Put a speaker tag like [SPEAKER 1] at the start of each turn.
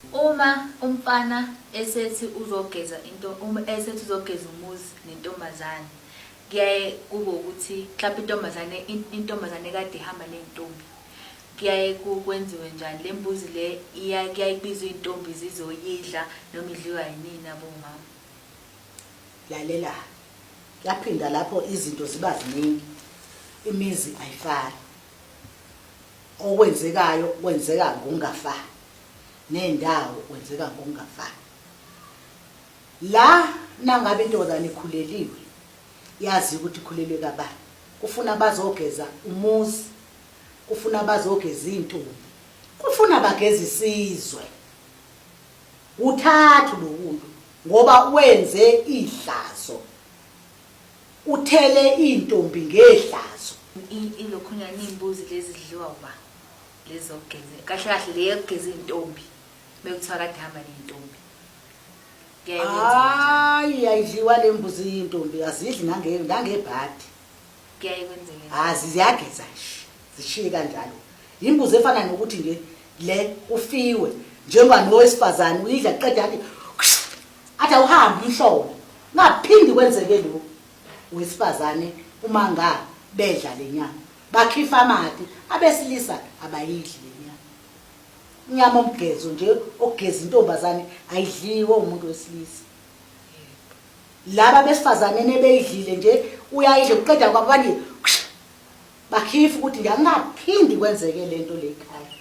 [SPEAKER 1] Uma umfana esethi uzogeza esethi uzogeza umuzi nentombazane, kuyaye kube ukuthi mhlawumbe intombazane kade ihamba nentombi. Kuyaye kwenziwe njani le mbuzi le kuyaye kubizwe intombi zizoyidla noma idliwa yinini abomama.
[SPEAKER 2] Lalela, yaphinda lapho izinto ziba ziningi, imizi ayifani, okwenzekayo kwenzeka ngokungafani, nendawo kwenzeka ngokungafani. La nangabe intombazane ikhuleliwe, yazi ukuthi ikhulelwe kabani, kufuna bazogeza umuzi, kufuna bazogeza intombi, kufuna bageza isizwe. Uthathu lokuntu ngoba wenze ihlazo, uthele intombi ngehlazo.
[SPEAKER 1] Ilokhunyana imbuzi lezi zidliwa uba lezogeza kahle kahle le yogeza intombi bekuthiwa kade hamba nentombi.
[SPEAKER 2] Hayi ayidliwa le mbuzi intombi, azidli nangebhadi.
[SPEAKER 1] Kuyaye kwenzeke
[SPEAKER 2] ziyageza nje zishiye kanjalo. Imbuzi efana nokuthi nje le ufiwe njengoba nowesifazane uyidla qeda athi awuhambi umhlobo, ngaphindi kwenzeke lo wesifazane uma nga bedla lenyama bakhifa amati, abesilisa abayidli lenyama. Inyama omgezo nje okugeza intombazane ayidliwe umuntu wesilisa. Laba besifazane nebeyidlile nje uyayidla uqeda kwabanye bakhifa ukuthi nje angaphindi kwenzeke lento le ekhaya.